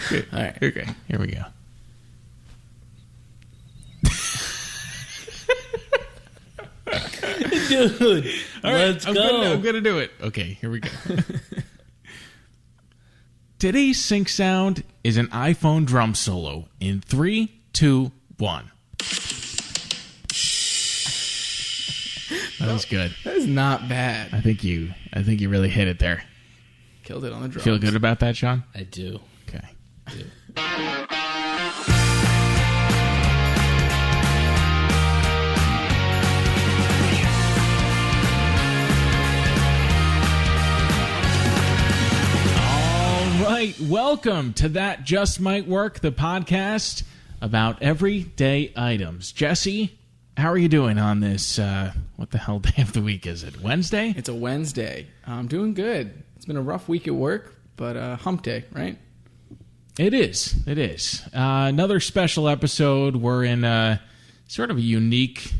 Good. All right. Okay, here we go. Dude, All right, let's go. I'm gonna do it. Okay, here we go. Today's sync sound is an iPhone drum solo in 3, 2, 1. That was good. That is not bad. I think you really hit it there. Killed it on the drums. Feel good about that, Sean? I do. Okay. Right, welcome to That Just Might Work, the podcast about everyday items. Jesse, how are you doing on this, what the hell day of the week is it, Wednesday? It's a Wednesday. I'm doing good. It's been a rough week at work, but hump day, right? It is. Another special episode. We're in sort of a unique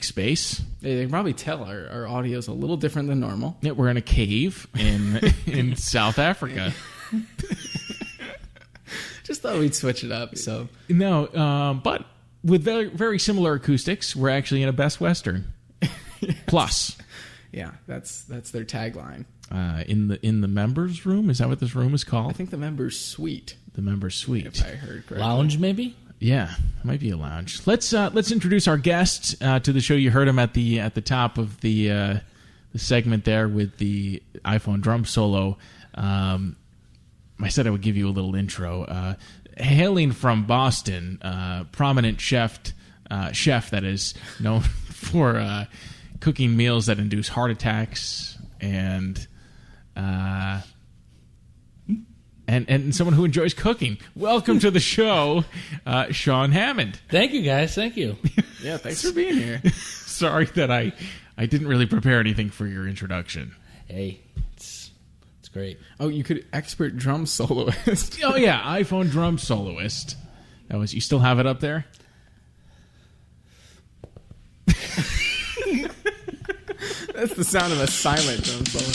space. They can probably tell our audio is a little different than normal. Yeah, we're in a cave in South Africa. Just thought we'd switch it up. So No, but with very, very similar acoustics, we're actually in a Best Western. Plus. Yeah, that's their tagline. In the members' room? Is that what this room is called? I think the members' suite. The members' suite. If I heard correctly. Lounge, maybe? Yeah, it might be a lounge. Let's introduce our guest to the show. You heard him at the top of the segment there with the iPhone drum solo. I said I would give you a little intro. Hailing from Boston, prominent chef that is known for cooking meals that induce heart attacks and someone who enjoys cooking. Welcome to the show, Shaun Hammond. Thank you, guys. Thank you. Yeah, thanks for being here. Sorry that I didn't really prepare anything for your introduction. Hey, it's great. Oh, you could expert drum soloist. Oh yeah, iPhone drum soloist. You still have it up there? That's the sound of a silent drum solo.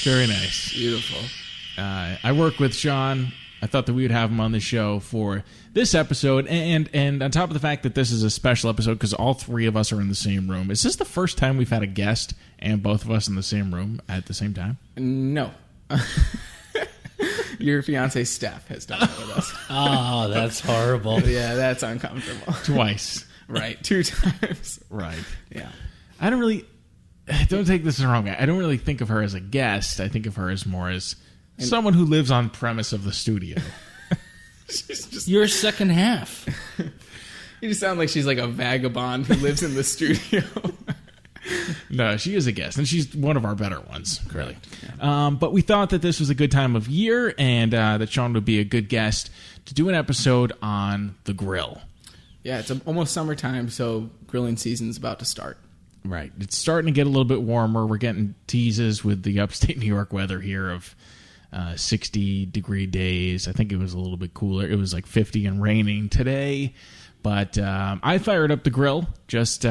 Very nice. Beautiful. I work with Sean. I thought that we would have him on the show for this episode, and on top of the fact that this is a special episode because all three of us are in the same room. Is this the first time we've had a guest and both of us in the same room at the same time? No. Your fiance Steph has done that with us. Oh, that's horrible. Yeah, that's uncomfortable. Twice. Right, 2 times. Right. Yeah. Don't take this the wrong way. I don't really think of her as a guest. I think of her as more as someone who lives on premise of the studio. She's just, Your second half. you just sound like she's like a vagabond who lives in the studio. No, she is a guest, and she's one of our better ones, really. Yeah. But we thought that this was a good time of year, and that Sean would be a good guest to do an episode on the grill. Yeah, it's almost summertime, so grilling season's about to start. Right. It's starting to get a little bit warmer. We're getting teases with the upstate New York weather here of 60-degree days. I think it was a little bit cooler. It was like 50 and raining today. But I fired up the grill just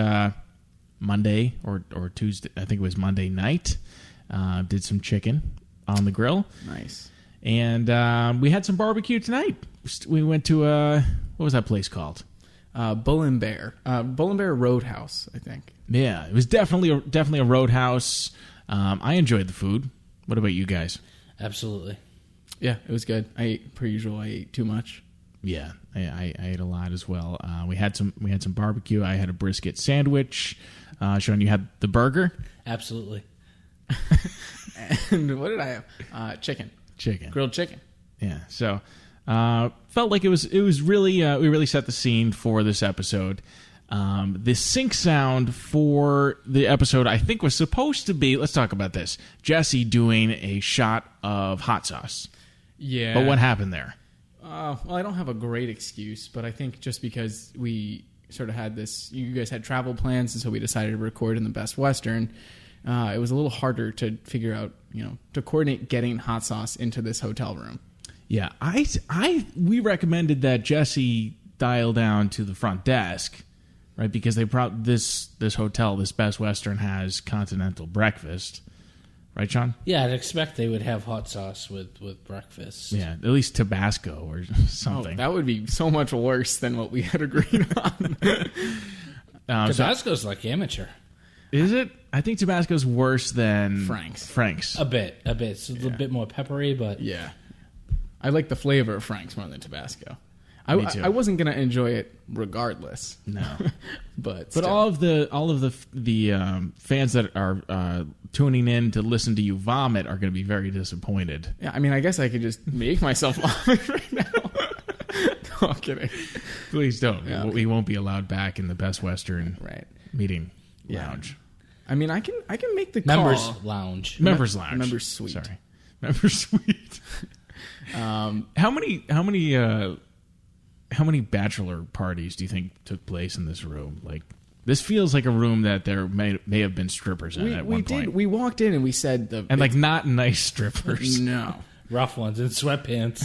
Monday or Tuesday. I think it was Monday night. Did some chicken on the grill. Nice. And we had some barbecue tonight. We went to what was that place called? Bull and Bear. Bull and Bear Roadhouse, I think. Yeah, it was definitely a roadhouse. I enjoyed the food. What about you guys? Absolutely. Yeah, it was good. Per usual, I ate too much. Yeah, I ate a lot as well. We had some barbecue. I had a brisket sandwich. Sean, you had the burger. Absolutely. And what did I have? Chicken. Grilled chicken. Yeah. So felt like it was really we really set the scene for this episode. The sync sound for the episode, I think, was supposed to be, let's talk about this, Jesse doing a shot of hot sauce. Yeah. But what happened there? Well, I don't have a great excuse, but I think just because we sort of had this, you guys had travel plans, and so we decided to record in the Best Western, it was a little harder to figure out, to coordinate getting hot sauce into this hotel room. Yeah, we recommended that Jesse dial down to the front desk, right? Because this hotel, this Best Western, has continental breakfast, Right, Sean? Yeah, I'd expect they would have hot sauce with breakfast. Yeah, at least Tabasco or something. That would be so much worse than what we had agreed on. Tabasco's like amateur. Is it? I think Tabasco's worse than Frank's. A bit. It's a little bit more peppery, but Yeah. I like the flavor of Frank's more than Tabasco. Me too. I wasn't going to enjoy it regardless. No. But But all of the fans that are tuning in to listen to you vomit are going to be very disappointed. yeah, I mean, I guess I could just make myself vomit right now. No, I'm kidding. Please don't. Yeah, okay. We won't be allowed back in the Best Western Right. meeting Yeah. lounge. I mean, I can make the members call. lounge. Members lounge. Members suite. Sorry. Members suite. How many bachelor parties do you think took place in this room? Like, this feels like a room that there may have been strippers in at one point. We walked in and we said And not nice strippers. no. Rough ones in sweatpants.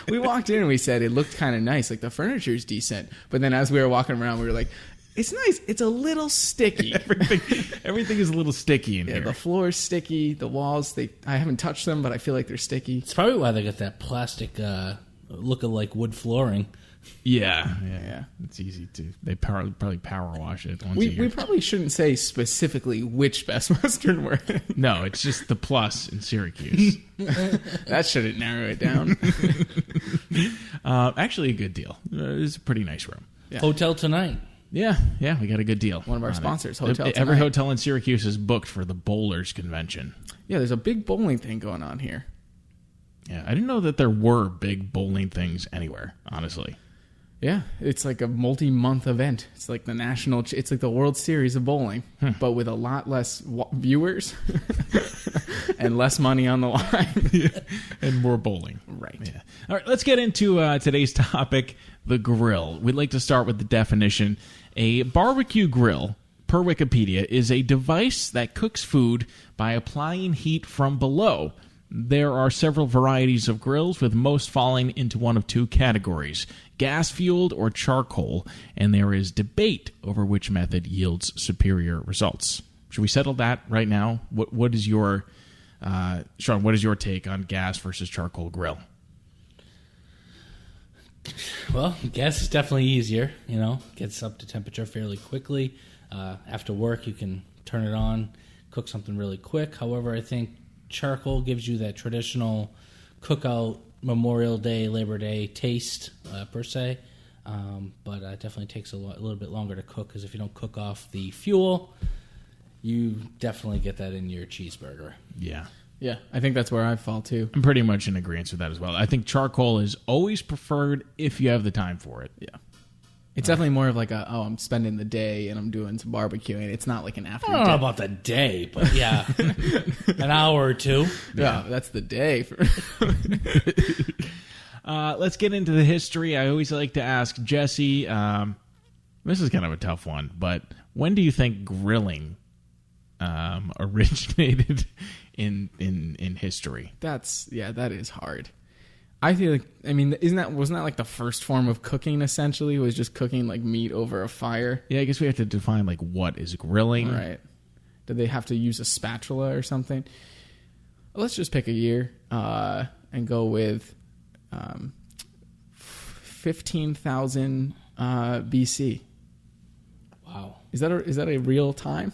we walked in and we said it looked kind of nice, like the furniture's decent. But then as we were walking around, we were like, it's nice. It's a little sticky. Everything is a little sticky in Yeah, here. the floor's sticky. The walls, I haven't touched them, but I feel like they're sticky. It's probably why they got that plastic look-alike wood flooring. Yeah. It's easy to. They probably power wash it once a year. We probably shouldn't say specifically which Best Western we're in. No, it's just the plus in Syracuse. That shouldn't narrow it down. Actually, a good deal. It's a pretty nice room. Yeah. Hotel Tonight. Yeah, we got a good deal. One of our on it. sponsors, Hotel Every Tonight. hotel in Syracuse is booked for the Bowlers Convention. Yeah, there's a big bowling thing going on here. Yeah, I didn't know that there were big bowling things anywhere, honestly. Yeah, it's like a multi-month event. It's like it's like the World Series of bowling, but with a lot less viewers and less money on the line. And more bowling. Right. Yeah. All right, let's get into today's topic, the grill. We'd like to start with the definition. A barbecue grill, per Wikipedia, is a device that cooks food by applying heat from below. There are several varieties of grills, with most falling into one of two categories, gas-fueled or charcoal, and there is debate over which method yields superior results. Should we settle that right now? What is your, Sean, what is your take on gas versus charcoal grill? Well, gas is definitely easier. Gets up to temperature fairly quickly. After work, you can turn it on, cook something really quick. However, I think charcoal gives you that traditional cookout, Memorial Day, Labor Day taste, per se. But it definitely takes a little bit longer to cook, because if you don't cook off the fuel, you definitely get that in your cheeseburger. Yeah. Yeah, I think that's where I fall too. I'm pretty much in agreement with that as well. I think charcoal is always preferred if you have the time for it. Yeah. It's definitely more of like I'm spending the day and I'm doing some barbecuing. It's not like an after. I don't know about the day, but yeah, an hour or two. Yeah, that's the day. Let's get into the history. I always like to ask Jesse, this is kind of a tough one, but when do you think grilling originated in history? That is hard. I feel like, wasn't that like the first form of cooking essentially? It was just cooking like meat over a fire? Yeah, I guess we have to define like what is grilling. Right. Did they have to use a spatula or something? Let's just pick a year and go with 15,000 BC. Wow. Is that a real time?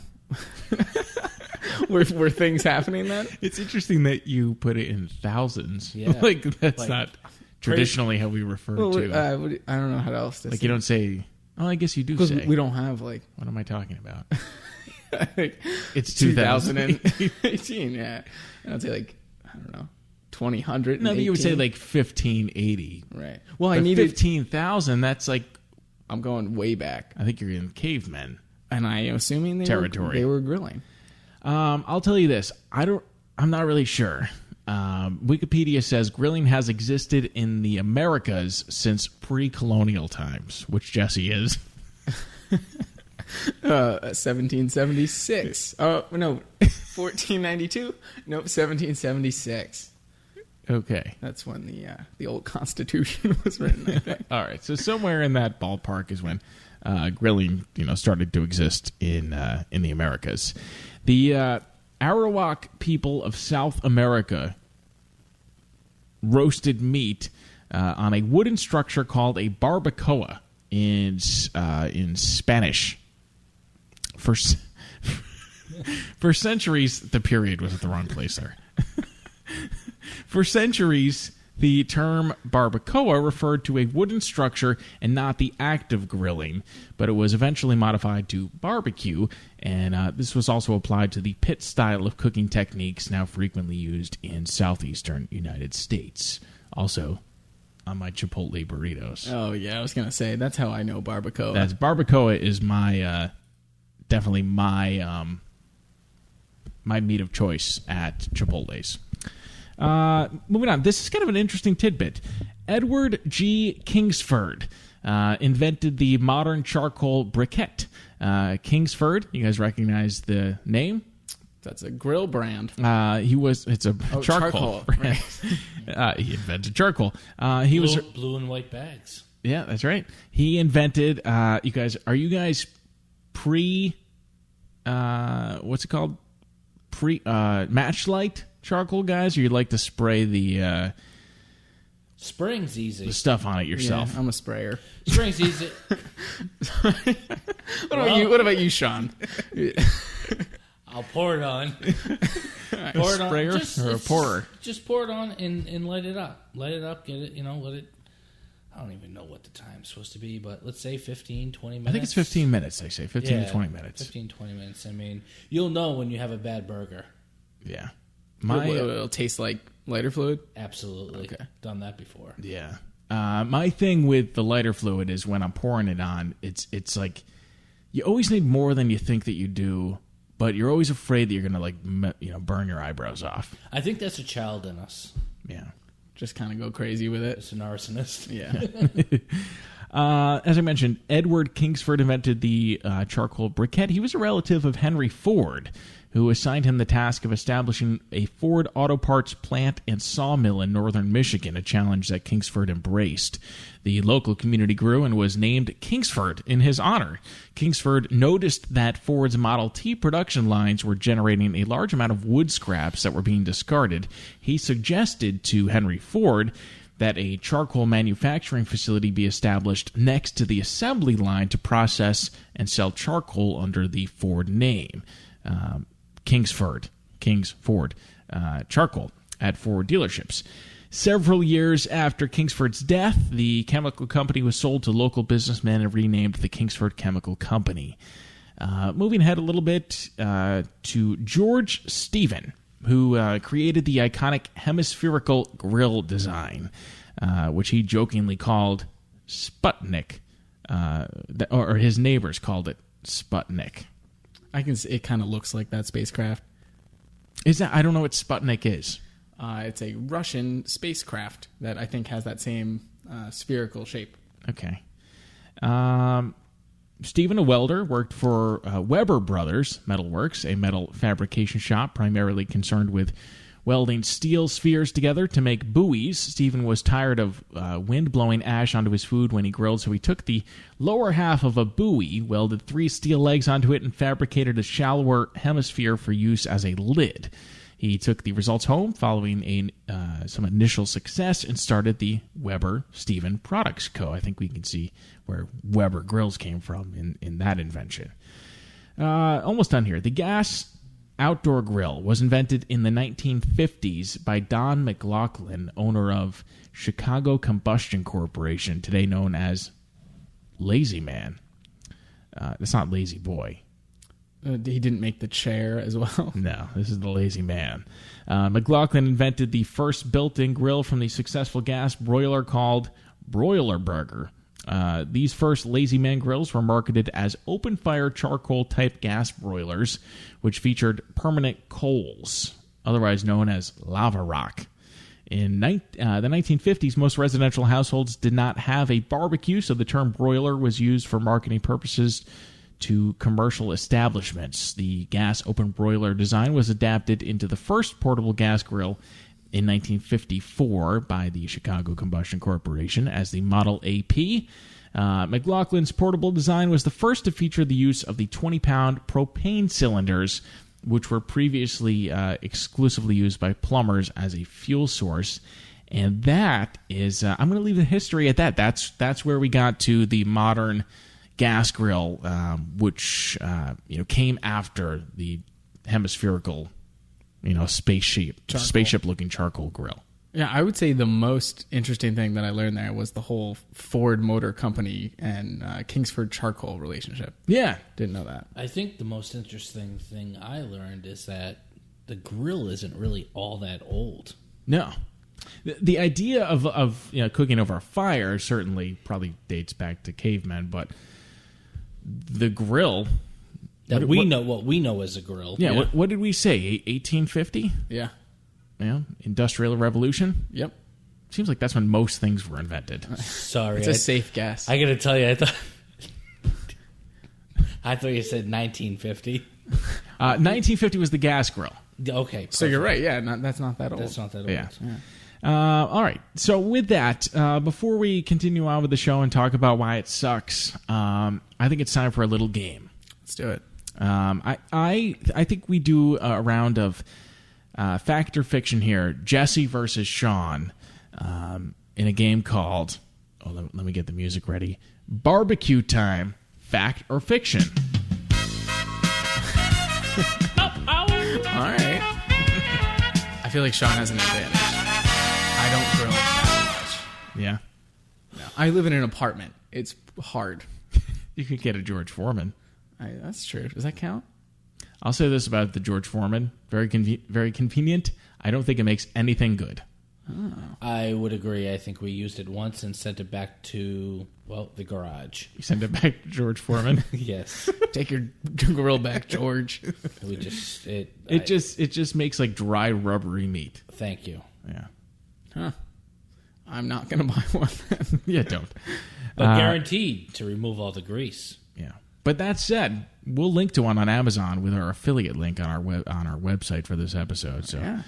Were things happening then? It's interesting that you put it in thousands. Yeah. That's not traditionally how we refer to. I don't know how else to say. You don't say. Oh, I guess you do because say. we don't have like. What am I talking about? It's 2018. Yeah, and I'd say like I don't know 2000. No, you would say like 1580. Right. Well, But I needed 15,000. That's like I'm going way back, I think you're in cavemen. and I am assuming they were grilling. I'll tell you this. I'm not really sure. Wikipedia says grilling has existed in the Americas since pre-colonial times, which Jesse is. 1776. Oh no, 1492. Nope, 1776. Okay. That's when the old Constitution was written, I think. All right. So somewhere in that ballpark is when grilling, started to exist in the Americas. The Arawak people of South America roasted meat on a wooden structure called a barbacoa in Spanish. For centuries, the period was at the wrong place there. For centuries, the term barbacoa referred to a wooden structure and not the act of grilling, but it was eventually modified to barbecue, and this was also applied to the pit style of cooking techniques now frequently used in southeastern United States. Also, on my Chipotle burritos. Oh, yeah, I was going to say, that's how I know barbacoa. That's barbacoa is my, definitely my meat of choice at Chipotle's. Moving on, this is kind of an interesting tidbit. Edward G. Kingsford invented the modern charcoal briquette. Kingsford, you guys recognize the name? That's a grill brand. It's a charcoal brand. Right. He invented charcoal. Blue and white bags. Yeah, that's right. He invented. Are you guys pre? What's it called? Matchlight charcoal guys, or you'd like to spray the spraying's easy. The stuff on it yourself. Yeah, I'm a sprayer. Spraying's easy. What about you, Sean? I'll pour it on. Pour it on. Sprayer or a pourer? Just pour it on and light it up. Light it up, get it, let it. I don't even know what the time's supposed to be, but let's say 15, 20 minutes. I think it's 15 minutes, they say. 15 to 20 minutes. 15, 20 minutes. I mean, you'll know when you have a bad burger. Yeah. It'll taste like lighter fluid? Absolutely. Okay. Done that before. Yeah. My thing with the lighter fluid is when I'm pouring it on, it's like you always need more than you think that you do, but you're always afraid that you're going to burn your eyebrows off. I think that's a child in us. Yeah. Just kind of go crazy with it. It's an arsonist. Yeah. As I mentioned, Edward Kingsford invented the charcoal briquette. He was a relative of Henry Ford, who assigned him the task of establishing a Ford Auto Parts plant and sawmill in northern Michigan, a challenge that Kingsford embraced. The local community grew and was named Kingsford in his honor. Kingsford noticed that Ford's Model T production lines were generating a large amount of wood scraps that were being discarded. He suggested to Henry Ford that a charcoal manufacturing facility be established next to the assembly line to process and sell charcoal under the Ford name. Kingsford charcoal at Ford dealerships. Several years after Kingsford's death, the chemical company was sold to local businessmen and renamed the Kingsford Chemical Company. Moving ahead a little bit to George Stephen, who created the iconic hemispherical grill design, which he jokingly called Sputnik, or his neighbors called it Sputnik. It kind of looks like that spacecraft. I don't know what Sputnik is. It's a Russian spacecraft that I think has that same spherical shape. Okay. Stephen, a welder, worked for Weber Brothers Metalworks, a metal fabrication shop primarily concerned with welding steel spheres together to make buoys. Stephen was tired of wind blowing ash onto his food when he grilled, so he took the lower half of a buoy, welded 3 steel legs onto it, and fabricated a shallower hemisphere for use as a lid. He took the results home following some initial success and started the Weber Stephen Products Co. I think we can see where Weber grills came from in that invention. Almost done here. The gas outdoor grill was invented in the 1950s by Don McLaughlin, owner of Chicago Combustion Corporation, today known as Lazy Man. It's not Lazy Boy. He didn't make the chair as well. No, this is the Lazy Man. McLaughlin invented the first built-in grill from the successful gas broiler called Broiler Burger. These first Lazy Man grills were marketed as open-fire charcoal-type gas broilers, which featured permanent coals, otherwise known as lava rock. In the 1950s, most residential households did not have a barbecue, so the term broiler was used for marketing purposes to commercial establishments. The gas open broiler design was adapted into the first portable gas grill in 1954 by the Chicago Combustion Corporation as the Model AP. McLaughlin's portable design was the first to feature the use of the 20-pound propane cylinders which were previously exclusively used by plumbers as a fuel source. And that is, I'm going to leave the history at that. That's where we got to the modern gas grill, which came after the hemispherical, spaceship-looking charcoal grill. Yeah, I would say the most interesting thing that I learned there was the whole Ford Motor Company and Kingsford charcoal relationship. Yeah. Didn't know that. I think the most interesting thing I learned is that the grill isn't really all that old. No. The idea of cooking over a fire certainly probably dates back to cavemen, but the grill... What we know as a grill. Yeah, what did we say, 1850? Yeah. Yeah, Industrial Revolution? Yep. Seems like that's when most things were invented. Sorry. It's a safe guess. I got to tell you, I thought you said 1950. 1950 was the gas grill. Okay. Perfect. So you're right. Yeah, that's not that old. That's not that old. Yeah. All right. So with that, before we continue on with the show and talk about why it sucks, I think it's time for a little game. Let's do it. I think we do a round of fact or fiction here. Jesse versus Shaun in a game called, let me get the music ready, Barbecue Time, Fact or Fiction. All right. I feel like Shaun has an advantage. I don't grill that much. Yeah. No, I live in an apartment. It's hard. You could get a George Foreman. That's true. Does that count? I'll say this about the George Foreman. Very convenient. I don't think it makes anything good. Oh. I would agree. I think we used it once and sent it back to, the garage. You send it back to George Foreman? Yes. Take your grill back, George. It just makes like dry rubbery meat. Thank you. Yeah. Huh. I'm not going to buy one then. Yeah, don't. But guaranteed to remove all the grease. Yeah. But that said, we'll link to one on Amazon with our affiliate link on our website for this episode. So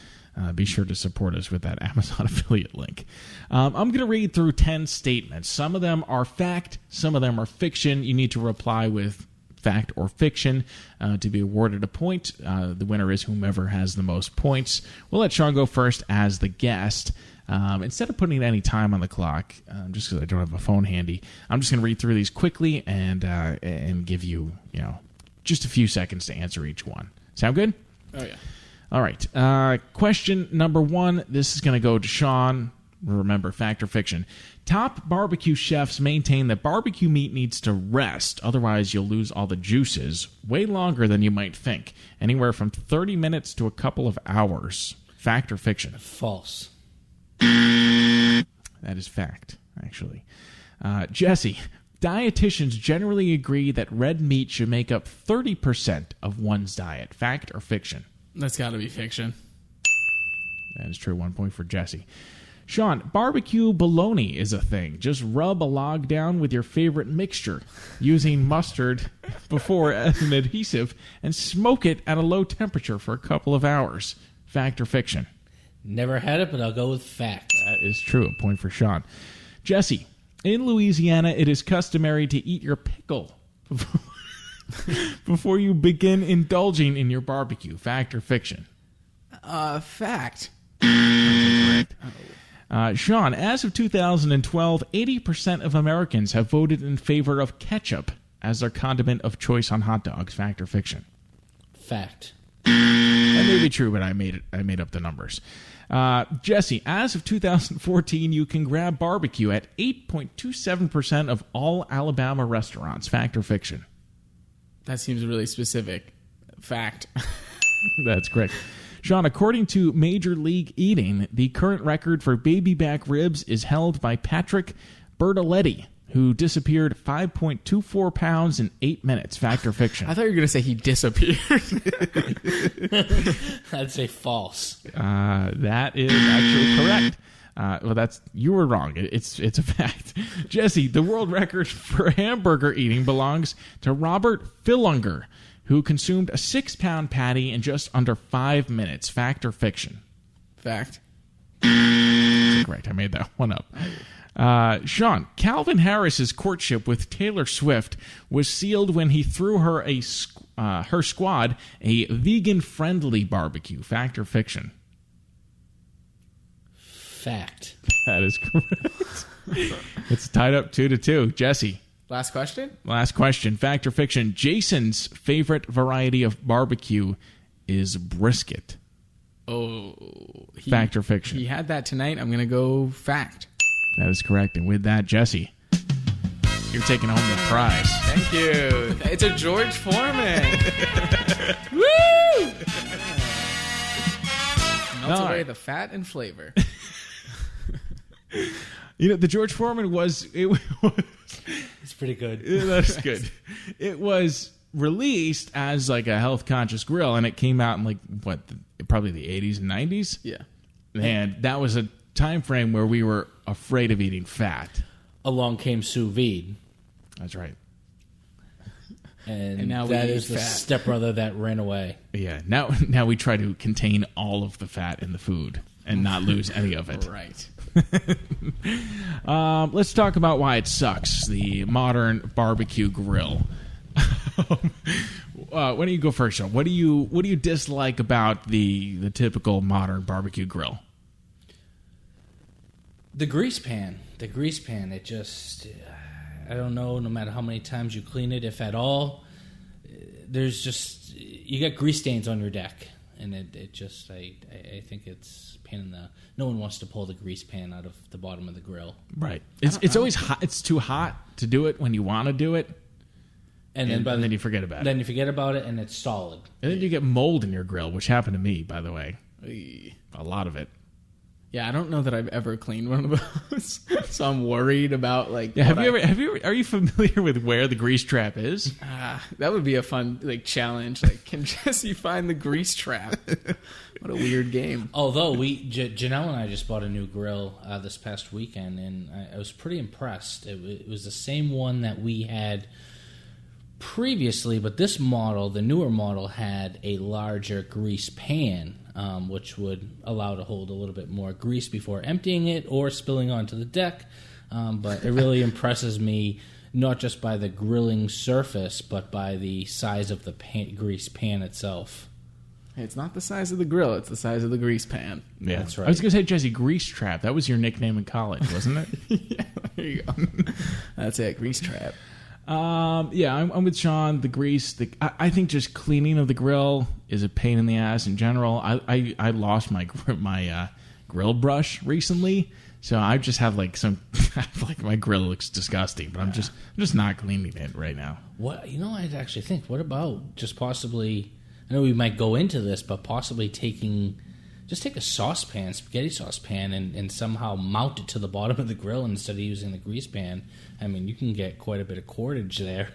be sure to support us with that Amazon affiliate link. I'm going to read through 10 statements. Some of them are fact. Some of them are fiction. You need to reply with fact or fiction to be awarded a point. The winner is whomever has the most points. We'll let Shaun go first as the guest. Instead of putting any time on the clock, just because I don't have a phone handy, I'm just going to read through these quickly and give you, just a few seconds to answer each one. Sound good? Oh, yeah. All right. Question number 1. This is going to go to Shaun. Remember, fact or fiction. Top barbecue chefs maintain that barbecue meat needs to rest, otherwise you'll lose all the juices way longer than you might think. Anywhere from 30 minutes to a couple of hours. Fact or fiction? False. That is fact, actually. Jesse, dietitians generally agree that red meat should make up 30% of one's diet. Fact or fiction? That's got to be fiction. That is true. 1 point for Jesse. Shaun, barbecue bologna is a thing. Just rub a log down with your favorite mixture using mustard before as an adhesive and smoke it at a low temperature for a couple of hours. Fact or fiction? Never had it, but I'll go with fact. That is true. A point for Shaun. Jesse, in Louisiana, it is customary to eat your pickle before you begin indulging in your barbecue. Fact or fiction? Fact. Shaun, as of 2012, 80% of Americans have voted in favor of ketchup as their condiment of choice on hot dogs. Fact or fiction? Fact. That may be true, but I made up the numbers. Jesse, as of 2014, you can grab barbecue at 8.27% of all Alabama restaurants. Fact or fiction? That seems really specific. Fact. That's correct. Shaun, according to Major League Eating, the current record for baby back ribs is held by Patrick Bertoletti, who disappeared 5.24 pounds in 8 minutes. Fact or fiction? I thought you were going to say he disappeared. I'd say false. That is actually correct. You were wrong. It's a fact. Jesse, the world record for hamburger eating belongs to Robert Fillunger, who consumed a 6-pound patty in just under 5 minutes. Fact or fiction? Fact. Correct. I made that one up. Sean, Calvin Harris's courtship with Taylor Swift was sealed when he threw her her squad a vegan-friendly barbecue. Fact or fiction? Fact. That is correct. It's tied up 2-2. Jesse. Last question? Last question. Fact or fiction? Jason's favorite variety of barbecue is brisket. Oh. Fact or fiction? He had that tonight. I'm going to go fact. That is correct. And with that, Jesse, you're taking home the prize. Thank you. It's a George Foreman. Woo! Melts away the fat and flavor. You know, the George Foreman was... It's pretty good. That's good. It was released as like a health-conscious grill, and it came out in probably the 80s and 90s? Yeah. And that was a time frame where we were afraid of eating fat. Along came sous vide. That's right. And now that we is eat the fat. stepbrother that ran away. Yeah. Now we try to contain all of the fat in the food and not lose any of it. Right. Let's talk about why it sucks, the modern barbecue grill. Why don't you go first, Sean? What do you dislike about the typical modern barbecue grill? The grease pan. It just, I don't know, no matter how many times you clean it, if at all, there's just, you get grease stains on your deck. And it just, I think it's a pain in the, no one wants to pull the grease pan out of the bottom of the grill. Right. It's always hot. It's too hot to do it when you want to do it. And then you forget about it. Then you forget about it and it's solid. And then you get mold in your grill, which happened to me, by the way. A lot of it. Yeah, I don't know that I've ever cleaned one of those, so I'm worried about like. Yeah, are you familiar with where the grease trap is? That would be a fun challenge. Like, can Jesse find the grease trap? What a weird game. Although Janelle and I just bought a new grill this past weekend, and I was pretty impressed. It was the same one that we had previously, but this model, the newer model, had a larger grease pan. Which would allow to hold a little bit more grease before emptying it or spilling onto the deck. But it really impresses me, not just by the grilling surface, but by the size of the grease pan itself. It's not the size of the grill, it's the size of the grease pan. Yeah, that's right. I was going to say, Jesse, grease trap. That was your nickname in college, wasn't it? Yeah, there you go. That's it, grease trap. Yeah, I'm with Sean. The grease, I think just cleaning of the grill is a pain in the ass in general. I lost my grill brush recently, so I just have my grill looks disgusting, but I'm just not cleaning it right now. What I'd actually think. What about just possibly? I know we might go into this, but possibly take a saucepan, spaghetti saucepan, and somehow mount it to the bottom of the grill instead of using the grease pan. I mean, you can get quite a bit of cordage there.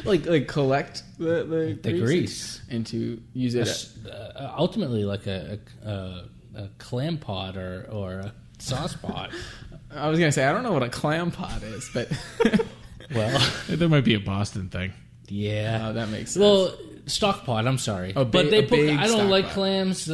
like collect the grease and to use it ultimately like a clam pot or a sauce pot. I was gonna say I don't know what a clam pot is, but well, there might be a Boston thing. Yeah, that makes sense. Well, stock pot. I'm sorry, but they put. I don't like clams.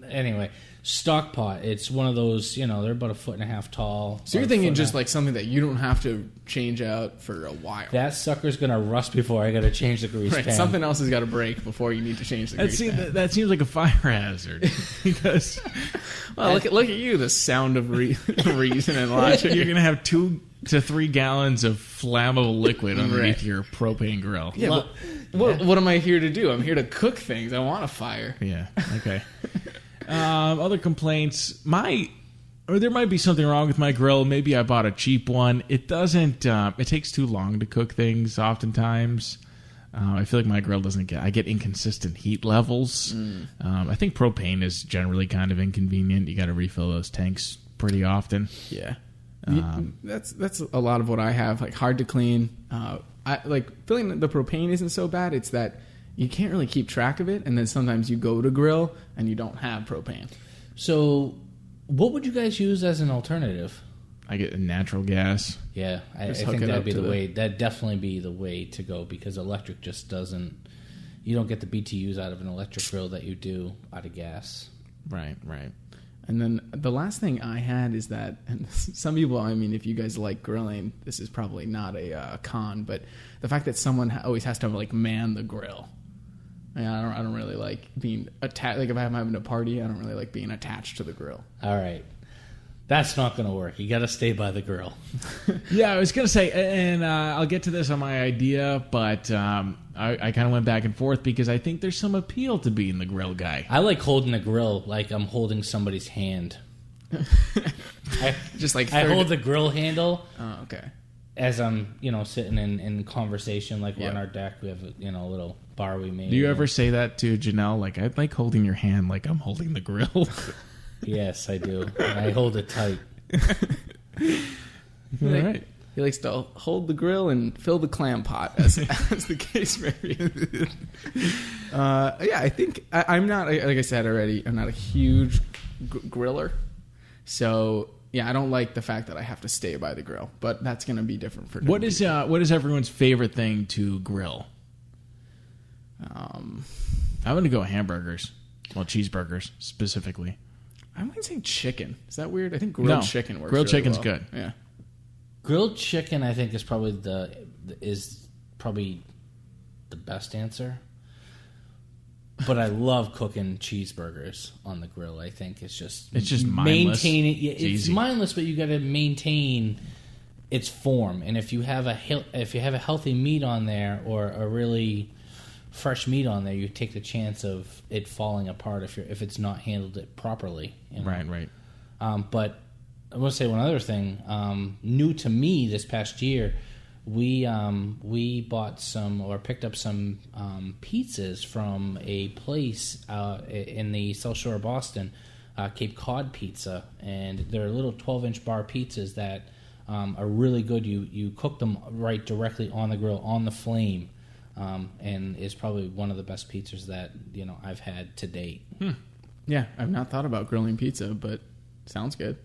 Anyway, stock pot. It's one of those. They're about 1.5 feet tall. So you're thinking just like something that you don't have to change out for a while. That sucker's gonna rust before I got to change the grease pan. Something else has got to break before you need to change the grease pan. That seems like a fire hazard because. Well, look at you, the sound of reason and logic. You're gonna have 2 to 3 gallons of flammable liquid underneath your propane grill. Yeah, what am I here to do? I'm here to cook things. I want a fire. Yeah. Okay. Other complaints. There might be something wrong with my grill. Maybe I bought a cheap one. It doesn't. It takes too long to cook things. Oftentimes, I feel like my grill doesn't get. I get inconsistent heat levels. I think propane is generally kind of inconvenient. You got to refill those tanks pretty often. Yeah. That's a lot of what I have. Like hard to clean. I like feeling the propane isn't so bad. It's that you can't really keep track of it, and then sometimes you go to grill and you don't have propane. So, what would you guys use as an alternative? I get natural gas. Yeah, I think that'd be the way. That'd definitely be the way to go because electric just doesn't. You don't get the BTUs out of an electric grill that you do out of gas. Right. And then the last thing I had is that, and some people, I mean, if you guys like grilling, this is probably not a con, but the fact that someone always has to like man the grill. I don't really like being attached. Like if I'm having a party, I don't really like being attached to the grill. All right. That's not going to work. You got to stay by the grill. Yeah, I was going to say, and I'll get to this on my idea, but I kind of went back and forth because I think there's some appeal to being the grill guy. I like holding the grill like I'm holding somebody's hand. Just like I hold the grill handle. Oh, okay. As I'm, sitting in conversation, like we're on our deck. We have a little bar we made. Do you ever say that to Janelle? Like, I'd like holding your hand like I'm holding the grill. Yes, I do. And I hold it tight. All right. He likes to hold the grill and fill the clam pot, as the case may be. Yeah, I think I'm not, like I said already, I'm not a huge griller. So, yeah, I don't like the fact that I have to stay by the grill. But that's going to be different for what is everyone's favorite thing to grill? I'm going to go hamburgers. Well, cheeseburgers, specifically. I might say chicken. Is that weird? I think grilled chicken works. Grilled really chicken's well. good. Yeah. Grilled chicken, I think, is probably the best answer. But I love cooking cheeseburgers on the grill. I think it's just mindless. It's mindless, but you got to maintain its form. And if you have a healthy meat on there or a really fresh meat on there, you take the chance of it falling apart if it's not handled it properly. Right. But I want to say one other thing. New to me this past year, we bought some or picked up some pizzas from a place in the South Shore of Boston, Cape Cod Pizza, and they're little 12-inch bar pizzas that are really good. You cook them right directly on the grill on the flame. And is probably one of the best pizzas that I've had to date. Yeah, I've not thought about grilling pizza, but sounds good.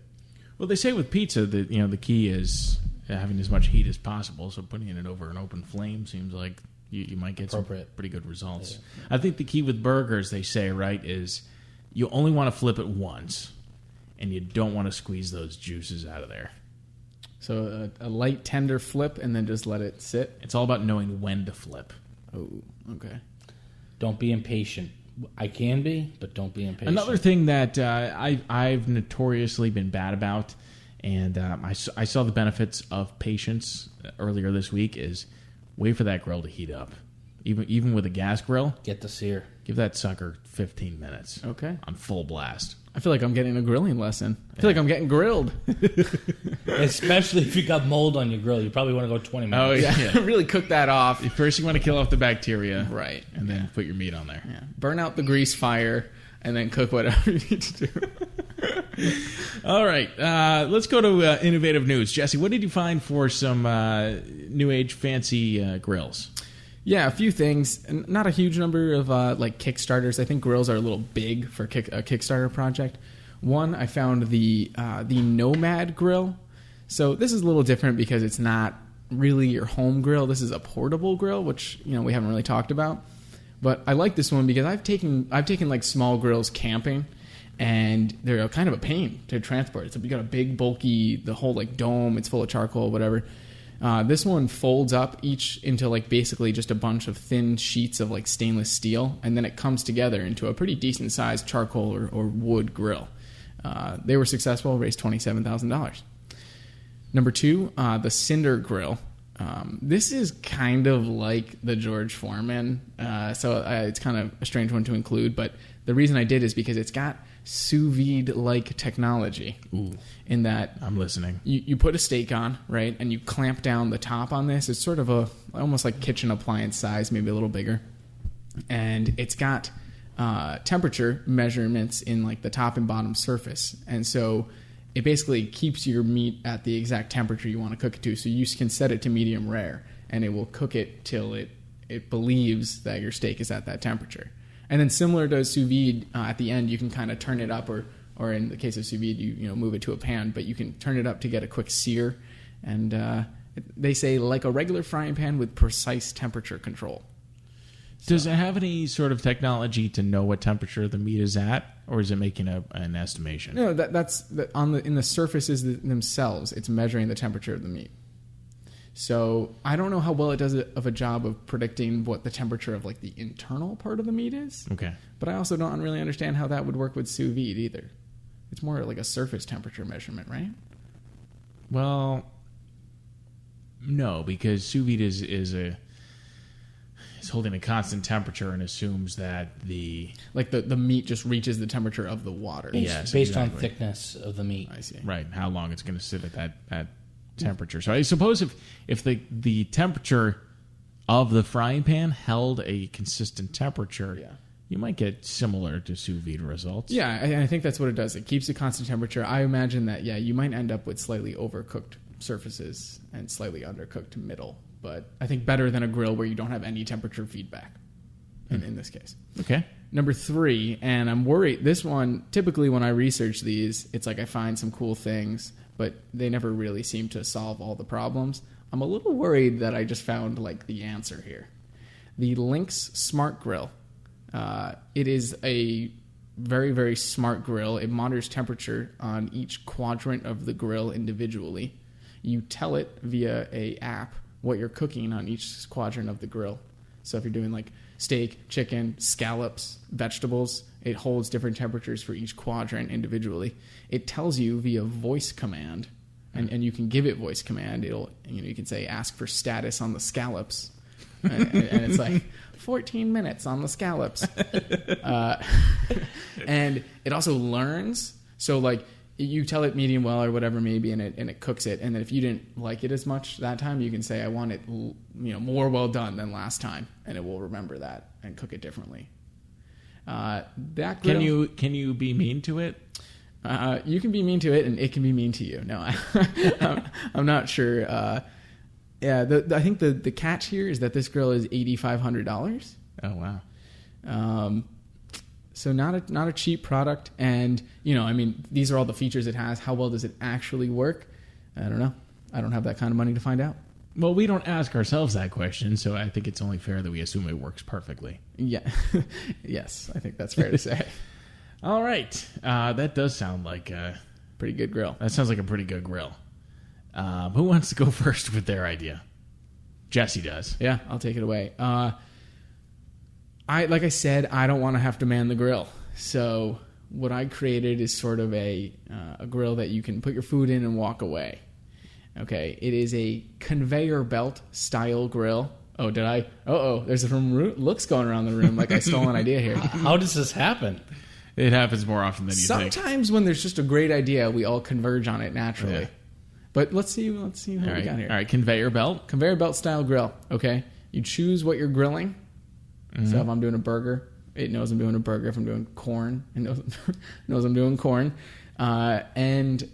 Well, they say with pizza that the key is having as much heat as possible. So putting it over an open flame seems like you might get some pretty good results. Yeah. I think the key with burgers, they say, right, is you only want to flip it once, and you don't want to squeeze those juices out of there. So a light, tender flip, and then just let it sit? It's all about knowing when to flip. Oh, okay. Don't be impatient. I can be, but don't be impatient. Another thing that I've notoriously been bad about, and I saw the benefits of patience earlier this week, is wait for that grill to heat up. Even with a gas grill, get the sear. Give that sucker 15 minutes. Okay. On full blast. I feel like I'm getting a grilling lesson. I feel like I'm getting grilled. Especially if you got mold on your grill. You probably want to go 20 minutes. Oh, yeah. Really cook that off. First, you want to kill off the bacteria. Right. And then put your meat on there. Yeah. Burn out the grease fire and then cook whatever you need to do. All right. Let's go to innovative news. Jesse, what did you find for some new age fancy grills? Yeah, a few things. Not a huge number of like Kickstarters. I think grills are a little big for a Kickstarter project. One, I found the Nomad grill. So this is a little different because it's not really your home grill. This is a portable grill, which we haven't really talked about. But I like this one because I've taken like small grills camping, and they're kind of a pain to transport. So you got a big bulky, the whole like dome. It's full of charcoal, whatever. This one folds up each into like basically just a bunch of thin sheets of like stainless steel, and then it comes together into a pretty decent sized charcoal or wood grill. They were successful, raised $27,000. Number two, the Cinder Grill. This is kind of like the George Foreman, so it's kind of a strange one to include, but the reason I did is because it's got sous vide-like technology. Ooh. In that I'm listening. You put a steak on, right, and you clamp down the top on this. It's sort of almost like kitchen appliance size, maybe a little bigger. And it's got temperature measurements in like the top and bottom surface. And so it basically keeps your meat at the exact temperature you want to cook it to. So you can set it to medium rare, and it will cook it till it believes that your steak is at that temperature. And then similar to sous vide, at the end you can kind of turn it up, or in the case of sous vide, you move it to a pan, but you can turn it up to get a quick sear. And they say like a regular frying pan with precise temperature control. Does it have any sort of technology to know what temperature the meat is at, or is it making an estimation? No, that's in the surfaces themselves. It's measuring the temperature of the meat. So I don't know how well it does of a job of predicting what the temperature of like the internal part of the meat is. Okay. But I also don't really understand how that would work with sous vide either. It's more like a surface temperature measurement, right? Well, no, because sous vide is holding a constant temperature and assumes that the meat just reaches the temperature of the water. Yes, based on exactly. thickness of the meat. I see. Right, how long it's going to sit at that temperature. So I suppose if the temperature of the frying pan held a consistent temperature, you might get similar to sous vide results. Yeah, I think that's what it does. It keeps a constant temperature. I imagine that, you might end up with slightly overcooked surfaces and slightly undercooked middle. But I think better than a grill where you don't have any temperature feedback in this case. Okay. Number 3, and I'm worried. This one, typically when I research these, it's like I find some cool things, but they never really seem to solve all the problems. I'm a little worried that I just found like the answer here. The Lynx Smart Grill. It is a very, very smart grill. It monitors temperature on each quadrant of the grill individually. You tell it via a app what you're cooking on each quadrant of the grill. So if you're doing like steak, chicken, scallops, vegetables, it holds different temperatures for each quadrant individually. It tells you via voice command, and you can give it voice command. You can say ask for status on the scallops, and it's like 14 minutes on the scallops. And it also learns. So like you tell it medium well or whatever maybe, and it cooks it. And then if you didn't like it as much that time, you can say I want it more well done than last time, and it will remember that and cook it differently. That grill, Can you be mean to it? you can be mean to it, and it can be mean to you. No, I'm not sure. I think the catch here is that this grill is $8,500. Oh wow. So not a cheap product, and these are all the features it has. How well does it actually work? I don't know. I don't have that kind of money to find out. Well, we don't ask ourselves that question, so I think it's only fair that we assume it works perfectly. Yeah, yes, I think that's fair to say. All right, that does sound like a Pretty good grill. That sounds like a pretty good grill. Who wants to go first with their idea? Jesse does. Yeah, I'll take it away. Like I said, I don't want to have to man the grill. So what I created is sort of a grill that you can put your food in and walk away. Okay, it is a conveyor belt style grill. Oh, did I? There's some looks going around the room like I stole an idea here. How does this happen? It happens more often than you think. Sometimes when there's just a great idea, we all converge on it naturally. Yeah. But let's see what we got here. All right, conveyor belt. Conveyor belt style grill. Okay, you choose what you're grilling. Mm-hmm. So if I'm doing a burger, it knows I'm doing a burger. If I'm doing corn, it knows I'm doing corn. And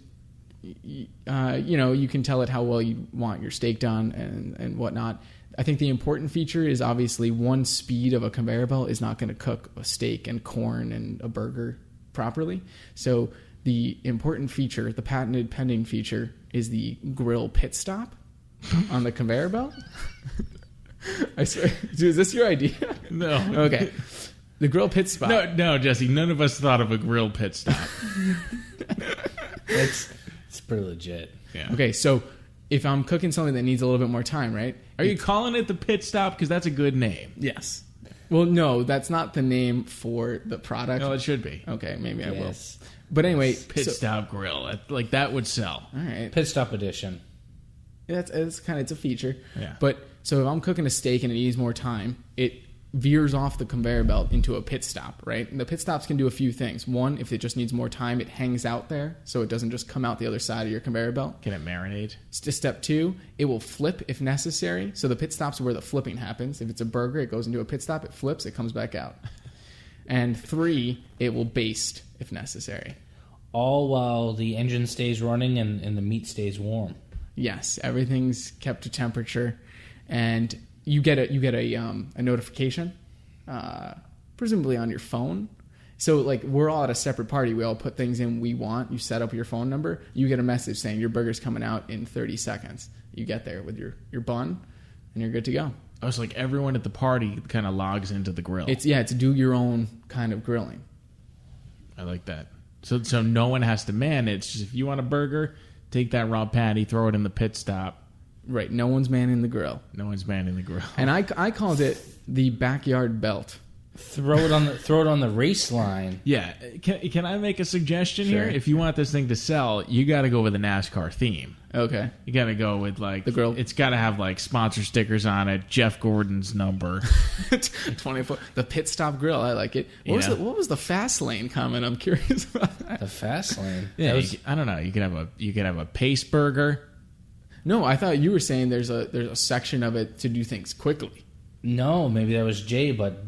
you can tell it how well you want your steak done and whatnot. I think the important feature is obviously one speed of a conveyor belt is not going to cook a steak and corn and a burger properly. So the important feature, the patented pending feature, is the grill pit stop on the conveyor belt. I swear, is this your idea? No. Okay. The grill pit stop. No, Jesse. None of us thought of a grill pit stop. It's pretty legit. Yeah. Okay, so if I'm cooking something that needs a little bit more time, right? Are you calling it the pit stop? Because that's a good name. Yes. Well, no, that's not the name for the product. No, it should be. Okay, maybe I will. Yes. But anyway, Pit stop grill. Like that would sell. All right. Pit stop edition. It's a feature. Yeah. But so if I'm cooking a steak and it needs more time, it veers off the conveyor belt into a pit stop, right? And the pit stops can do a few things. One, if it just needs more time, it hangs out there so it doesn't just come out the other side of your conveyor belt. Can it marinate? Step 2, it will flip if necessary. So the pit stop's where the flipping happens. If it's a burger, it goes into a pit stop, it flips, it comes back out. And 3, it will baste if necessary. All while the engine stays running and the meat stays warm. Yes, everything's kept to temperature, and you get a notification, presumably on your phone. So like we're all at a separate party, we all put things in we want. You set up your phone number, you get a message saying your burger's coming out in 30 seconds. You get there with your bun, and you're good to go. Oh, so like everyone at the party kind of logs into the grill. It's do your own kind of grilling. I like that. So no one has to man it. It's just if you want a burger, take that raw patty, throw it in the pit stop. Right. No one's manning the grill. No one's manning the grill. And I called it the backyard belt. Throw it on the race line. Yeah. Can I make a suggestion Sure. here? If you want this thing to sell, you got to go with a NASCAR theme. Okay. You got to go with like the grill. It's got to have like sponsor stickers on it. Jeff Gordon's number. 24. The pit stop grill. I like it. What was the fast lane comment? I'm curious about that. The fast lane. Yeah. I don't know. You could have a pace burger. No, I thought you were saying there's a section of it to do things quickly. No, maybe that was Jay, but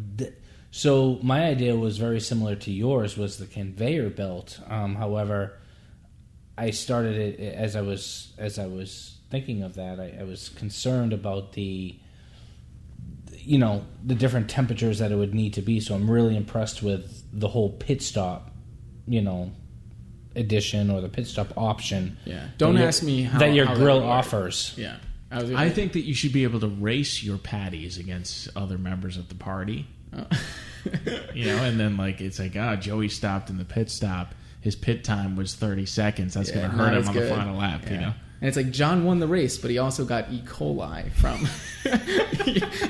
so my idea was very similar to yours, was the conveyor belt. However, I started it as I was thinking of that. I was concerned about the different temperatures that it would need to be. So I'm really impressed with the whole pit stop, edition or the pit stop option. Yeah. Don't ask me how that your how grill that would work. offers. Yeah. I think that you should be able to race your patties against other members of the party. Oh. And then like it's like, Joey stopped in the pit stop. His pit time was 30 seconds. That's going to hurt him on the final lap, And it's like John won the race, but he also got E. coli from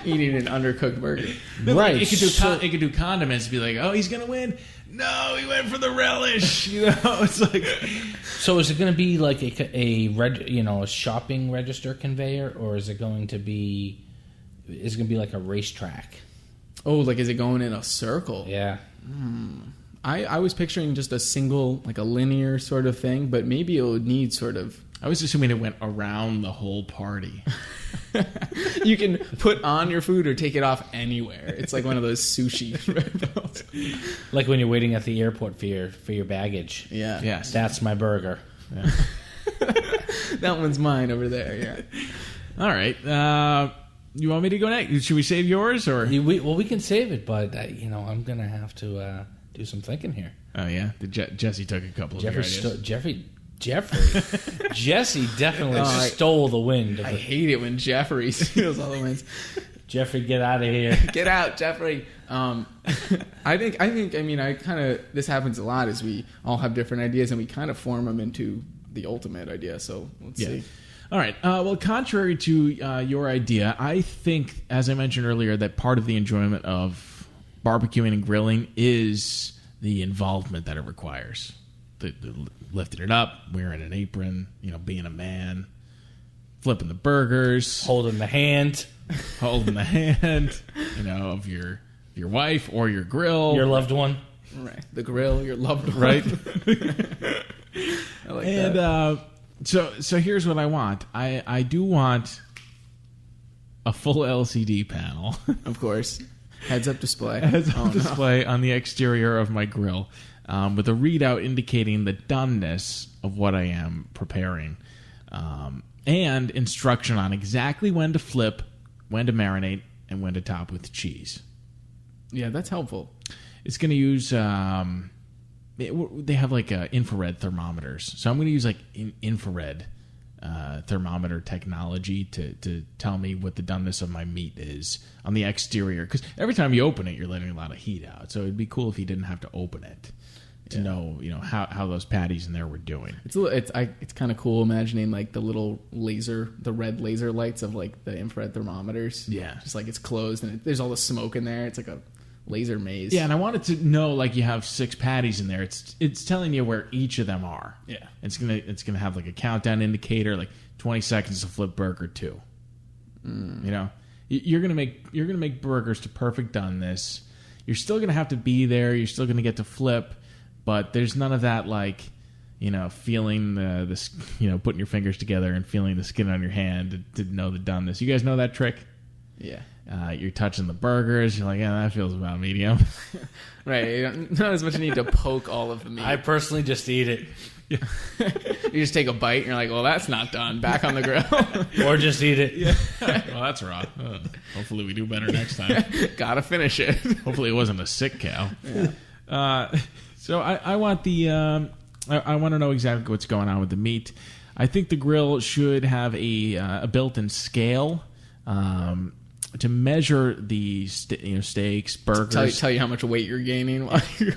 eating an undercooked burger. But right. Like, it could do condiments and be like, oh, he's going to win. No, he went for the relish. It's like. So is it going to be like a shopping register conveyor, or is it going to be like a racetrack? Oh, like is it going in a circle? Yeah. I was picturing just a single, like a linear sort of thing, but maybe it would need sort of. I was assuming it went around the whole party. You can put on your food or take it off anywhere. It's like one of those sushi belts. Like when you're waiting at the airport for your baggage. Yeah. Yes. That's my burger. Yeah. That one's mine over there, yeah. All right. You want me to go next? Should we save yours? Or we can save it, but I'm going to have to do some thinking here. Oh, yeah? Jesse took a couple of your ideas. Jesse definitely stole the wind. I hate it when Jeffrey steals all the wins. Jeffrey, get out of here. Get out, Jeffrey. I think this happens a lot is we all have different ideas and we kind of form them into the ultimate idea. So let's see. All right. Well, contrary to your idea, I think, as I mentioned earlier, that part of the enjoyment of barbecuing and grilling is the involvement that it requires. The lifting it up, wearing an apron, being a man, flipping the burgers, holding the hand of your wife or your grill, your loved one, right? The grill, your loved one, right? I like that. So here's what I want. I do want a full LCD panel, of course, heads-up display, display on the exterior of my grill. With a readout indicating the doneness of what I am preparing, and instruction on exactly when to flip, when to marinate, and when to top with cheese. Yeah, that's helpful. It's going to use... they have like infrared thermometers. So I'm going to use like infrared thermometer technology to tell me what the doneness of my meat is on the exterior. Because every time you open it, you're letting a lot of heat out. So it'd be cool if you didn't have to open it to know how those patties in there were doing. It's kind of cool imagining like the red laser lights of like the infrared thermometers. Yeah, just like it's closed and there's all the smoke in there. It's like a laser maze. Yeah, and I wanted to know like you have 6 patties in there. It's telling you where each of them are. Yeah, it's gonna have like a countdown indicator, like 20 seconds to flip burger 2. You're gonna make burgers to perfect doneness. You're still gonna have to be there. You're still gonna get to flip. But there's none of that, like, feeling putting your fingers together and feeling the skin on your hand to know the doneness. You guys know that trick? Yeah. You're touching the burgers. You're like, that feels about medium. Right. Not as much need to poke all of the meat. I personally just eat it. Yeah. You just take a bite and you're like, well, that's not done. Back on the grill. Or just eat it. Yeah. Well, that's raw. Hopefully we do better next time. Gotta finish it. Hopefully it wasn't a sick cow. Yeah. So I want I want to know exactly what's going on with the meat. I think the grill should have a built-in scale. measure the steaks, burgers. Tell you how much weight you're gaining.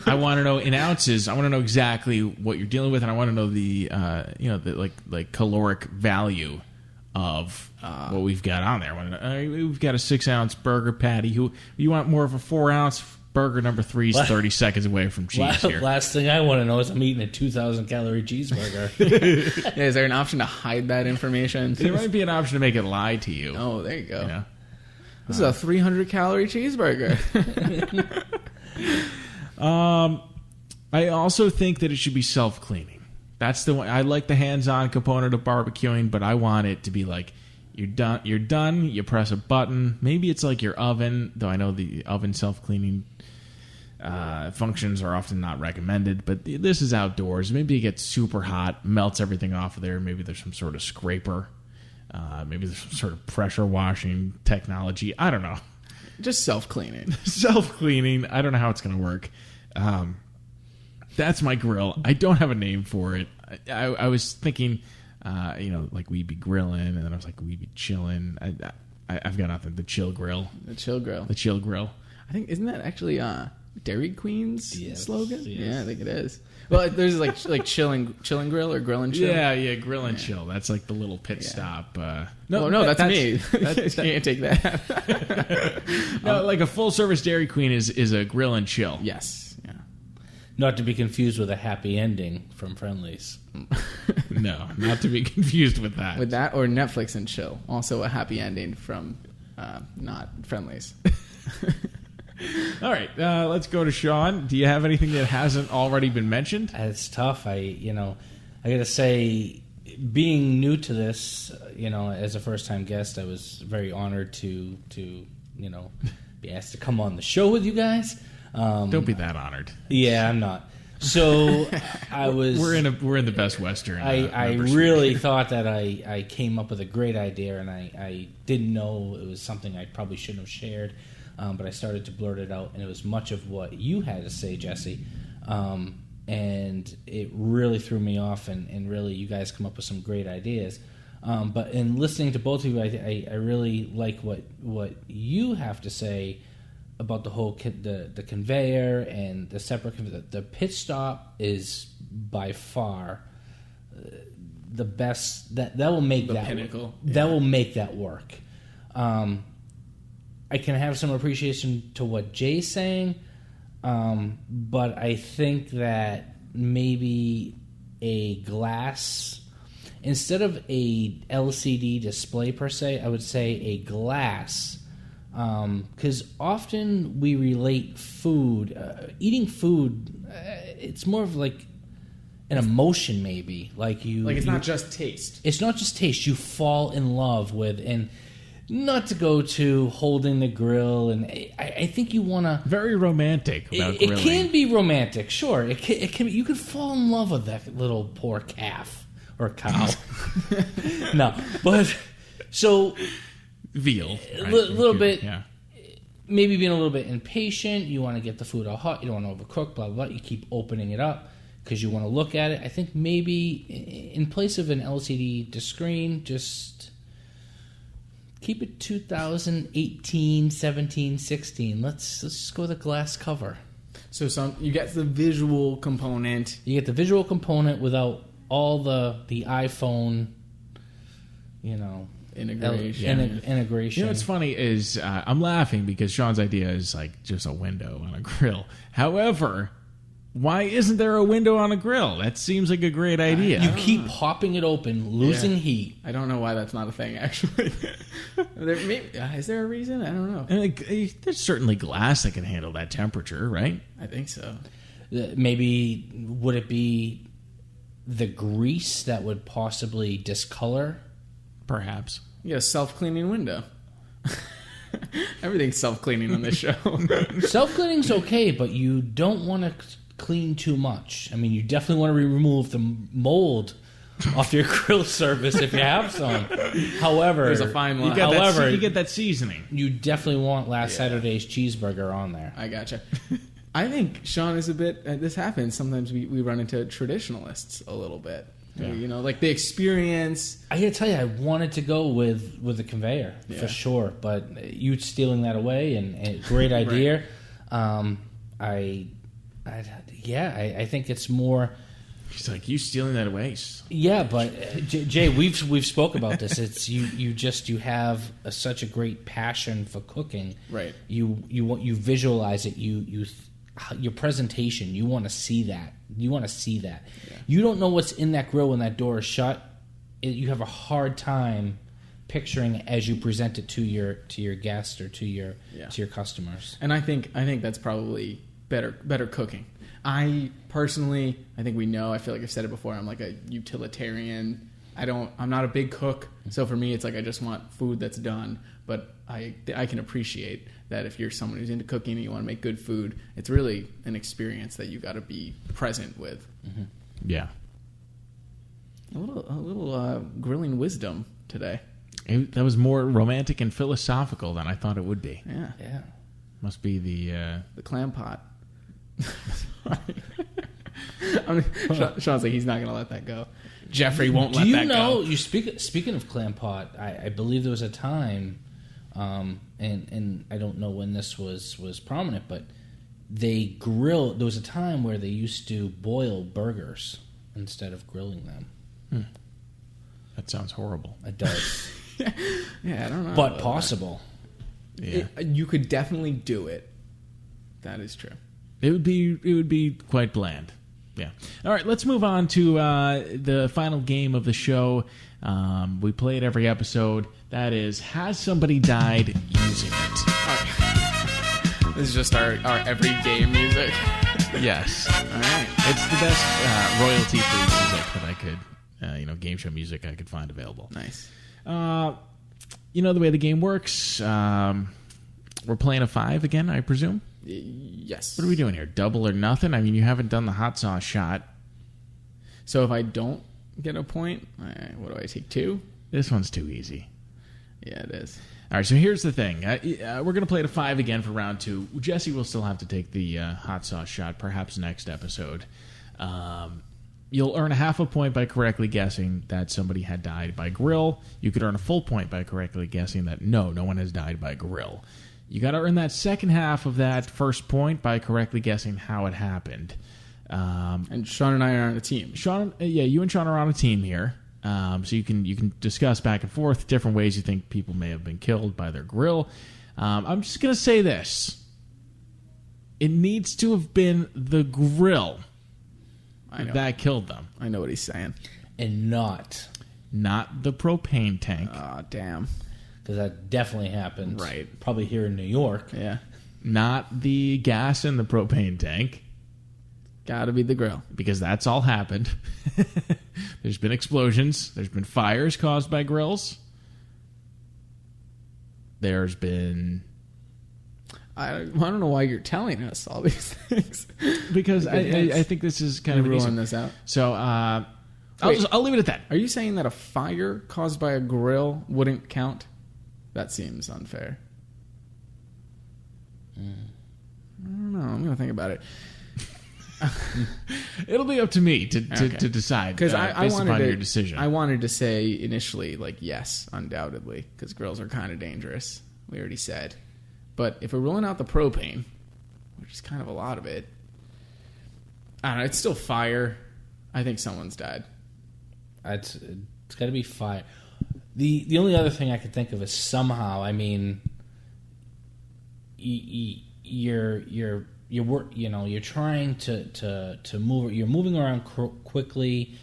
I want to know in ounces. I want to know exactly what you're dealing with, and I want to know the the caloric value of what we've got on there. We've got a 6-ounce burger patty. You want more of a 4-ounce burger? Number 3 is 30 seconds away from cheese here. Last thing I want to know is I'm eating a 2,000 calorie cheeseburger. Yeah, is there an option to hide that information? There might be an option to make it lie to you. Oh, there you go. You know? This is a 300 calorie cheeseburger. I also think that it should be self-cleaning. That's the one. I like the hands-on component of barbecuing, but I want it to be like you're done. You press a button. Maybe it's like your oven, though I know the oven self-cleaning functions are often not recommended. But this is outdoors. Maybe it gets super hot, melts everything off of there. Maybe there's some sort of scraper. Maybe there's some sort of pressure washing technology. I don't know. Just self-cleaning. Self-cleaning. I don't know how it's going to work. That's my grill. I don't have a name for it. I was thinking, like we'd be grilling, and then I was like, we'd be chilling. I've got nothing. The chill grill. The chill grill. The chill grill. I think, isn't that actually Dairy Queen's slogan? Yes. Yeah, I think it is. Well, there's like chill and grill or grill and chill. Yeah, grill and chill. That's like the little pit stop. That's me. You can't take that. No, like a full service Dairy Queen is a grill and chill. Yes. Yeah. Not to be confused with a happy ending from Friendly's. No, not to be confused with that. With that or Netflix and chill, also a happy ending from not Friendly's. All right, let's go to Shaun. Do you have anything that hasn't already been mentioned? It's tough. I gotta say, being new to this, as a first time guest, I was very honored to be asked to come on the show with you guys. Don't be that honored. Yeah, I'm not. So I was. We're in the Best Western. I really thought that I came up with a great idea, and I didn't know it was something I probably shouldn't have shared. But I started to blurt it out, and it was much of what you had to say, Jesse. And it really threw me off, and really you guys come up with some great ideas. But in listening to both of you, I really like what you have to say about the whole the conveyor and the separate conveyor. The pit stop is by far the best. That will make the that pinnacle. That will make that work. I can have some appreciation to what Jay's saying, but I think that maybe a glass, instead of a LCD display per se, I would say a glass, because often we relate food, eating food, it's more of like an emotion maybe. Like it's not just taste. It's not just taste. You fall in love with, and not to go to holding the grill, and I think you want to... Very romantic about grilling. It can be romantic, sure. It can. You could fall in love with that little poor calf or cow. No, but so... Veal. A Right? little bit... Yeah. Maybe being a little bit impatient. You want to get the food all hot. You don't want to overcook, blah, blah, blah. You keep opening it up because you want to look at it. I think maybe in place of an LCD screen, just... keep it 2018, 17, 16. Let's just go with a glass cover. So you get the visual component. You get the visual component without all the iPhone, integration. Integration. You know what's funny is I'm laughing because Shaun's idea is like just a window on a grill. However, why isn't there a window on a grill? That seems like a great idea. You keep popping it open, losing heat. I don't know why that's not a thing, actually. Is there a reason? I don't know. And there's certainly glass that can handle that temperature, right? I think so. Maybe, would it be the grease that would possibly discolor? Perhaps. You get a self-cleaning window. Everything's self-cleaning on this show. Self-cleaning's okay, but you don't want to clean too much. I mean, you definitely want to remove the mold off your grill surface if you have some. However, there's a fine line. You get that seasoning. You definitely want last Saturday's cheeseburger on there. I gotcha. I think Shaun is a bit... this happens. Sometimes we run into traditionalists a little bit. Yeah. You know, like the experience. I gotta tell you, I wanted to go with the conveyor Yeah. for sure, but you stealing that away and great idea. I think it's more. He's like, you stealing that away? Yeah, but Jay, we've spoke about this. It's you have such a great passion for cooking. Right. You visualize it. Your presentation. You want to see that. Yeah. You don't know what's in that grill when that door is shut. You have a hard time picturing it as you present it to your guest or to your customers. And I think that's probably better cooking. I personally, I think we know, I feel like I've said it before, I'm like a utilitarian. I'm not a big cook, so for me it's like I just want food that's done. But I can appreciate that if you're someone who's into cooking and you want to make good food, it's really an experience that you got to be present with. Mm-hmm. Yeah. A little grilling wisdom today. That was more romantic and philosophical than I thought it would be. Yeah. Must be the clam pot. Sean's like, he's not going to let that go. Jeffrey won't let that go. You speaking of clam pot, I believe there was a time, and I don't know when this was prominent, but they grill. There was a time where they used to boil burgers instead of grilling them. That sounds horrible. It does. Yeah, I don't know. But possible. Yeah. You could definitely do it. That is true. It would be quite bland. Yeah. All right, let's move on to the final game of the show. We play it every episode. That is, has somebody died using it? This is just our every game music. Yes. All right. It's the best royalty-free music that I could, game show music I could find available. Nice. The way the game works, we're playing a 5 again, I presume? Yes. What are we doing here? Double or nothing? I mean, you haven't done the hot sauce shot. So if I don't get a point, what do I take, 2? This one's too easy. Yeah, it is. All right, so here's the thing. We're going to play it a 5 again for round 2. Jesse will still have to take the hot sauce shot, perhaps next episode. You'll earn a half a point by correctly guessing that somebody had died by grill. You could earn a full point by correctly guessing that no one has died by grill. You got to earn that second half of that first point by correctly guessing how it happened. And Sean and I are on a team. You and Sean are on a team here. So you can discuss back and forth different ways you think people may have been killed by their grill. I'm just going to say this. It needs to have been the grill that killed them. I know what he's saying. And not the propane tank. Oh, damn. Because that definitely happened. Right. Probably here in New York. Yeah. Not the gas in the propane tank. Gotta be the grill. Because that's all happened. There's been explosions. There's been fires caused by grills. There's been... I don't know why you're telling us all these things. Because I think this is kind of ruling this out. So I'll leave it at that. Are you saying that a fire caused by a grill wouldn't count? That seems unfair. I don't know. I'm going to think about it. It'll be up to me to decide because based upon your decision. I wanted to say initially, like, yes, undoubtedly, because grills are kind of dangerous. We already said. But if we're ruling out the propane, which is kind of a lot of it, I don't know. It's still fire. I think someone's died. It's got to be fire. The only other thing I could think of is somehow. I mean, you're trying to move. You're moving around quickly.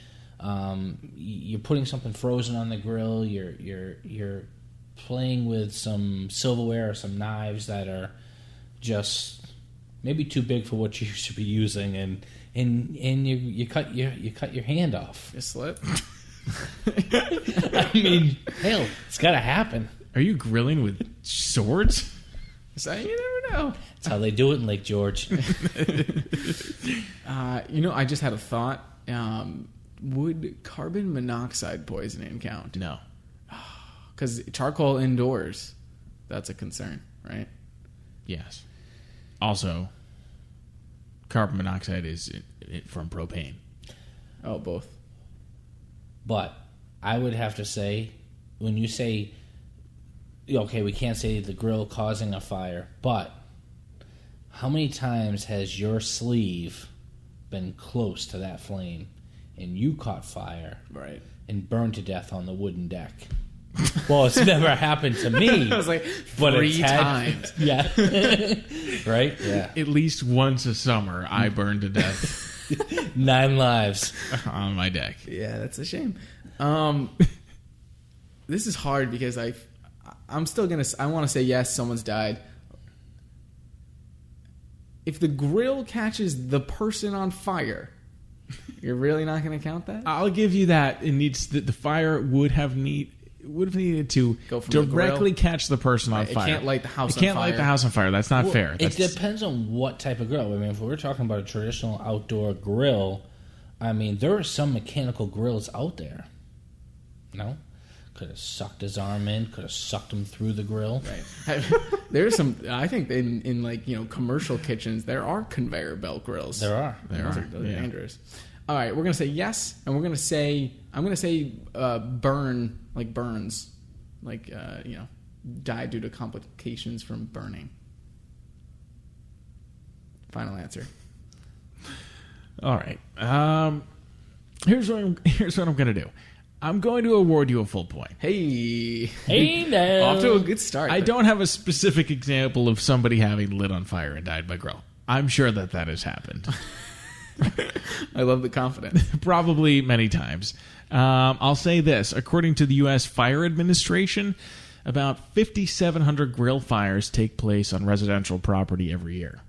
You're putting something frozen on the grill. You're playing with some silverware or some knives that are just maybe too big for what you should be using, and you cut your hand off. You slip. I mean, hell, it's got to happen. Are you grilling with swords? So you never know. That's how they do it in Lake George. I just had a thought. Would carbon monoxide poisoning count? No. Because charcoal indoors, that's a concern, right? Yes. Also, carbon monoxide is from propane. Oh, both. But I would have to say, when you say, okay, we can't say the grill causing a fire, but how many times has your sleeve been close to that flame and you caught fire Right. and burned to death on the wooden deck? Well, it's never happened to me. I was like, but 3 it's had- times. Yeah. Right? Yeah. At least once a summer, I burned to death 9 lives. on my deck. Yeah, that's a shame. This is hard because I'm still gonna. I want to say yes, someone's died. If the grill catches the person on fire, you're really not going to count that? I'll give you that. It needs the fire would have needed to Go from the directly grill? catch the person on It fire. can't light the house It on can't light fire. the house on fire. That's not Well, fair. It depends on what type of grill. I mean, if we're talking about a traditional outdoor grill, I mean, there are some mechanical grills out there. No? Could have sucked his arm in, could have sucked him through the grill. Right. There's some. I think in like commercial kitchens there are conveyor belt grills. There are. Those are Yeah. dangerous. All right, we're gonna say yes, and I'm gonna say burn, like burns, like died due to complications from burning. Final answer. All right. Here's what I'm going to do. I'm going to award you a full point. Hey, Hey now. off to a good start. I don't have a specific example of somebody having lit on fire and died by grill. I'm sure that has happened. I love the confidence. Probably many times. I'll say this. According to the U.S. Fire Administration, about 5,700 grill fires take place on residential property every year.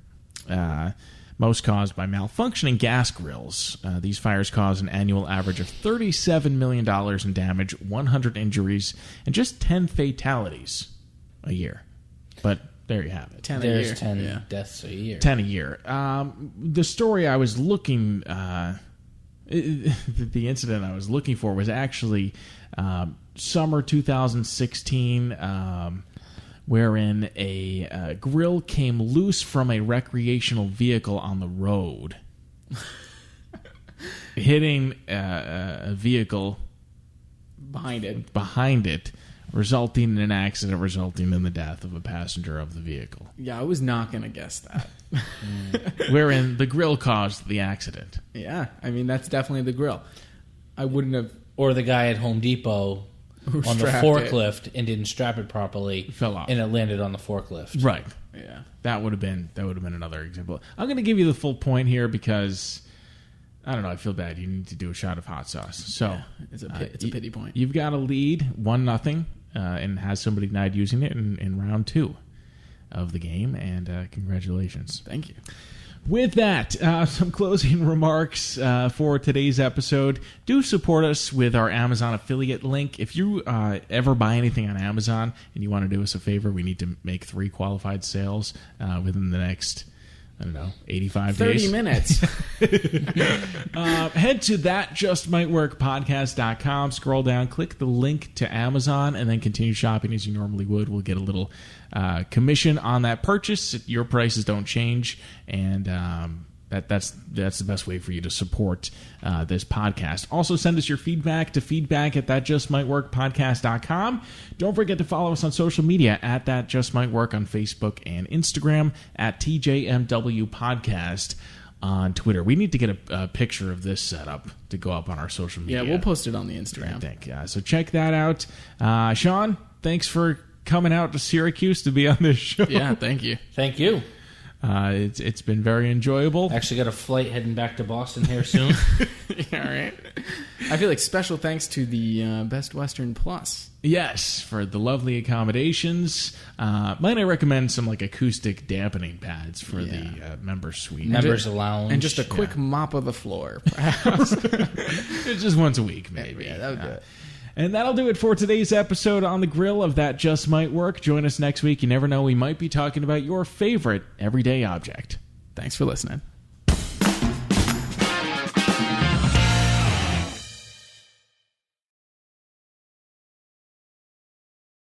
Most caused by malfunctioning gas grills. These fires cause an annual average of $37 million in damage, 100 injuries, and just 10 fatalities a year. But there you have it. 10 a year. There's 10 Yeah. deaths a year. 10 a year. The story I was looking... the incident I was looking for was actually summer 2016... wherein a grill came loose from a recreational vehicle on the road, hitting a vehicle Behind it. resulting in an accident, resulting in the death of a passenger of the vehicle, Yeah, I was not going to guess that. wherein the grill caused the accident. Yeah, I mean, that's definitely the grill. I wouldn't have... Or the guy at Home Depot Who on the strapped forklift and didn't strap it properly. Fell off. And it landed on the forklift. Right. Yeah. That would have been another example. I'm going to give you the full point here because I don't know. I feel bad. You need to do a shot of hot sauce. So Yeah, it's a pity point. You've got a lead 1-0, and has somebody died using it in round 2 of the game. And congratulations. Thank you. With that, some closing remarks for today's episode. Do support us with our Amazon affiliate link. If you ever buy anything on Amazon and you want to do us a favor, we need to make 3 qualified sales within the next, 85 days. 30 minutes. Head to thatjustmightworkpodcast.com, scroll down, click the link to Amazon, and then continue shopping as you normally would. We'll get a little commission on that purchase. Your prices don't change, and that's the best way for you to support this podcast. Also, send us your feedback to feedback@thatjustmightworkpodcast.com. Don't forget to follow us on social media at That Just Might Work on Facebook and Instagram, at TJMW Podcast on Twitter. We need to get a picture of this setup to go up on our social media. Yeah, we'll post it on the Instagram. I think. So check that out. Shaun, thanks for coming out to Syracuse to be on this show. Yeah, thank you. Thank you. It's been very enjoyable. Actually got a flight heading back to Boston here soon. Yeah, all right. I feel like special thanks to the Best Western Plus. Yes, for the lovely accommodations. Might I recommend some acoustic dampening pads for the member suite? Members lounge. And just a quick mop of the floor, perhaps. Just once a week, maybe. Yeah, that would do it. And that'll do it for today's episode on the grill of That Just Might Work. Join us next week. You never know, we might be talking about your favorite everyday object. Thanks for listening.